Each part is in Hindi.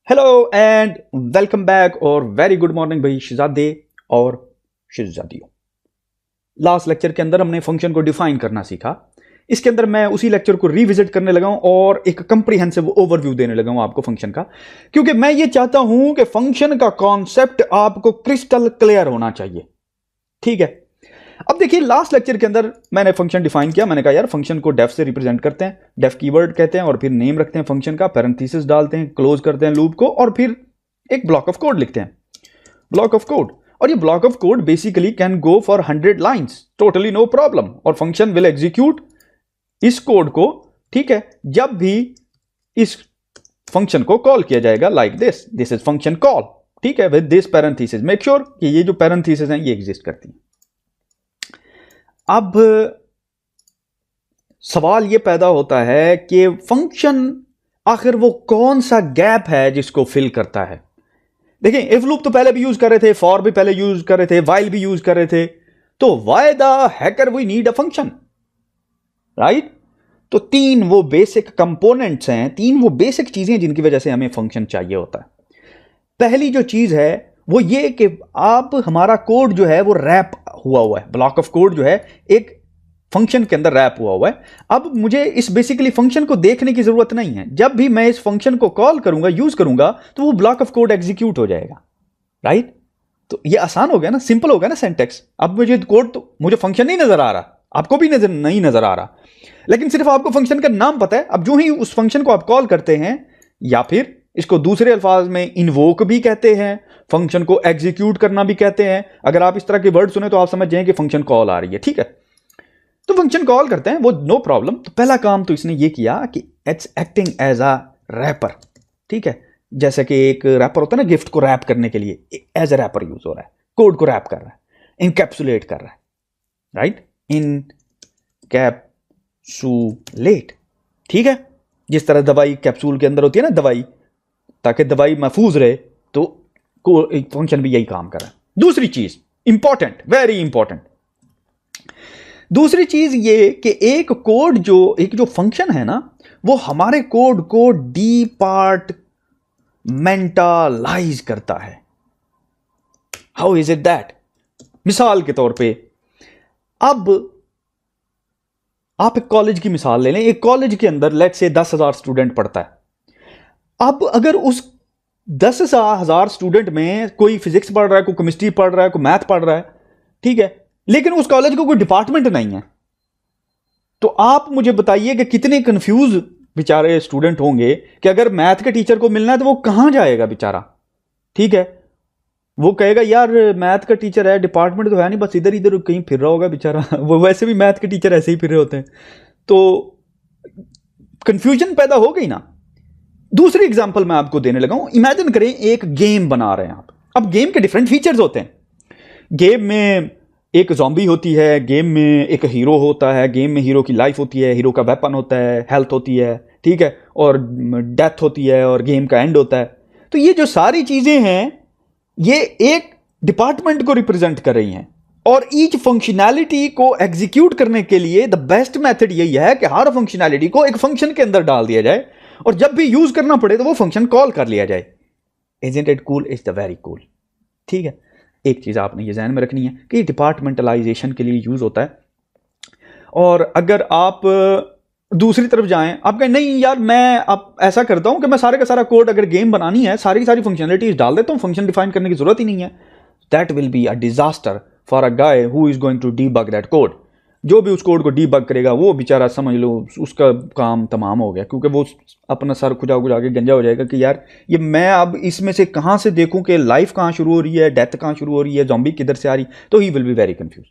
हेलो एंड वेलकम बैक और वेरी गुड मॉर्निंग भाई शहजादे और शहजादियों। लास्ट लेक्चर के अंदर हमने फंक्शन को डिफाइन करना सीखा। इसके अंदर मैं उसी लेक्चर को रिविजिट करने लगा हूं और एक कंप्रीहेंसिव ओवरव्यू देने लगा हूं आपको फंक्शन का, क्योंकि मैं ये चाहता हूं कि फंक्शन का कॉन्सेप्ट आपको क्रिस्टल क्लियर होना चाहिए। ठीक है, अब देखिए लास्ट लेक्चर के अंदर मैंने फंक्शन डिफाइन किया। मैंने कहा यार फंक्शन को डेफ से रिप्रेजेंट करते हैं, डेफ कीवर्ड कहते हैं और फिर नेम रखते हैं फंक्शन का, पैरेंथेसिस डालते हैं, क्लोज करते हैं लूप को और फिर एक ब्लॉक ऑफ कोड लिखते हैं, ब्लॉक ऑफ कोड। और ये block of code basically can go for 100 lines, totally no problem. और फंक्शन विल एग्जीक्यूट इस कोड को, ठीक है, जब भी इस फंक्शन को कॉल किया जाएगा like this is function call, ठीक है, with this parenthesis. Make sure कि ये जो पैरेंथेसिस हैं ये एग्जिस्ट करती हैं। अब सवाल यह पैदा होता है कि फंक्शन आखिर वो कौन सा गैप है जिसको फिल करता है। देखिए इफ लूप तो पहले भी यूज कर रहे थे, फॉर भी पहले यूज कर रहे थे, व्हाइल भी यूज कर रहे थे, तो why the hacker we need a function, right. तो तीन वो बेसिक कंपोनेंट्स हैं, तीन वो बेसिक चीजें जिनकी वजह से हमें फंक्शन चाहिए होता है। पहली जो चीज है वो ये कि आप हमारा कोड जो है वो रैप हुआ है, ब्लॉक ऑफ कोड जो है एक फंक्शन के अंदर रैप हुआ है। अब मुझे इस बेसिकली फंक्शन को देखने की जरूरत नहीं है। जब भी मैं इस फंक्शन को कॉल करूंगा, यूज करूंगा, तो वो ब्लॉक ऑफ कोड एग्जीक्यूट हो जाएगा, राइट। तो ये आसान हो गया ना, सिंपल हो गया ना सिंटैक्स। अब मुझे कोड तो मुझे फंक्शन नहीं नजर आ रहा, आपको भी नहीं नजर आ रहा, लेकिन सिर्फ आपको फंक्शन का नाम पता है। अब जो ही उस फंक्शन को आप कॉल करते हैं, या फिर इसको दूसरे अल्फाज में इन्वोक भी कहते हैं, फंक्शन को एग्जीक्यूट करना भी कहते हैं। अगर आप इस तरह के वर्ड सुने तो आप समझ जाएं कि फंक्शन कॉल आ रही है, ठीक है। तो फंक्शन कॉल करते हैं वो नो प्रॉब्लम। तो पहला काम तो इसने ये किया कि it's acting as a wrapper, ठीक है। जैसे कि एक रैपर होता है ना, गिफ्ट को रैप करने के लिए एज अ रैपर यूज हो रहा है, कोड को रैप कर रहा है, इनकैप्सुलेट कर रहा है, राइट, इनकैप्सुलेट, ठीक है। जिस तरह दवाई कैप्सूल के अंदर होती है ना दवाई, ताकि दवाई महफूज रहे, तो फंक्शन भी यही काम कर रहा है। दूसरी चीज इंपॉर्टेंट, वेरी इंपॉर्टेंट, दूसरी चीज ये कि एक जो फंक्शन है ना, वो हमारे कोड को डिपार्टमेंटलाइज करता है। How is it that? मिसाल के तौर पे अब आप एक कॉलेज की मिसाल ले लें। एक कॉलेज के अंदर लेट्स से 10,000 स्टूडेंट पढ़ता है। अब अगर उस 10,000 स्टूडेंट में कोई फिजिक्स पढ़ रहा है, कोई केमिस्ट्री पढ़ रहा है, कोई मैथ पढ़ रहा है, ठीक है, लेकिन उस कॉलेज को कोई डिपार्टमेंट नहीं है, तो आप मुझे बताइए कि कितने कंफ्यूज बेचारे स्टूडेंट होंगे कि अगर मैथ के टीचर को मिलना है तो वो कहां जाएगा बेचारा, ठीक है। वो कहेगा यार मैथ का टीचर है, डिपार्टमेंट तो है नहीं, बस इधर इधर कहीं फिर रहा होगा बेचारा। वो वैसे भी मैथ के टीचर ऐसे ही फिर रहे होते हैं, तो कंफ्यूजन पैदा हो गई ना। दूसरी एग्जांपल मैं आपको देने लगा हूं। इमेजिन करें एक गेम बना रहे हैं आप। अब गेम के डिफरेंट फीचर्स होते हैं। गेम में एक ज़ॉम्बी होती है, गेम में एक हीरो होता है, गेम में हीरो की लाइफ होती है, हीरो का वेपन होता है, हेल्थ होती है, ठीक है, और डेथ होती है और गेम का एंड होता है। तो ये जो सारी चीजें हैं ये एक डिपार्टमेंट को रिप्रेजेंट कर रही हैं, और ईच फंक्शनैलिटी को एग्जीक्यूट करने के लिए द बेस्ट मेथड यही है कि हर फंक्शनैलिटी को एक फंक्शन के अंदर डाल दिया जाए और जब भी यूज करना पड़े तो वो फंक्शन कॉल कर लिया जाए। Isn't it cool? Is the very cool, ठीक है। एक चीज आपने ये ध्यान में रखनी है कि डिपार्टमेंटलाइजेशन के लिए यूज होता है। और अगर आप दूसरी तरफ जाएं, आप कहें नहीं यार मैं अब ऐसा करता हूं कि मैं सारे का सारा कोड, अगर गेम बनानी है सारी की सारी फंक्शनलिटीज डाल देता हूं, फंक्शन डिफाइन करने की जरूरत ही नहीं है, that will be a disaster for a guy who is going to debug that code. जो भी उस कोड को डीबग करेगा वो बेचारा समझ लो उसका काम तमाम हो गया, क्योंकि वो अपना सर खुजा खुजा के गंजा हो जाएगा कि यार ये मैं अब इसमें से कहां से देखूं कि लाइफ कहां शुरू हो रही है, डेथ कहां शुरू हो रही है, ज़ॉम्बी किधर से आ रही, तो he will be very confuse.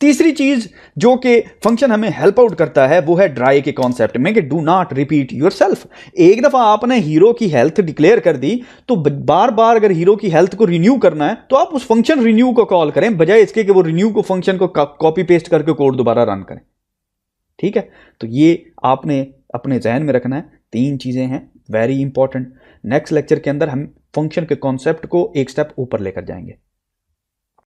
तीसरी चीज जो कि फंक्शन हमें हेल्प आउट करता है वो है ड्राई के कॉन्सेप्ट में कि डू नॉट रिपीट योरसेल्फ। एक दफा आपने हीरो की हेल्थ डिक्लेयर कर दी तो बार बार अगर हीरो की हेल्थ को रिन्यू करना है तो आप उस फंक्शन रिन्यू को कॉल करें, बजाय इसके कि वो रिन्यू को फंक्शन को कॉपी पेस्ट करके कोड दोबारा रन करें, ठीक है। तो ये आपने अपने जहन में रखना है। तीन चीजें हैं वेरी इंपॉर्टेंट। नेक्स्ट लेक्चर के अंदर हम फंक्शन के कॉन्सेप्ट को एक स्टेप ऊपर लेकर जाएंगे।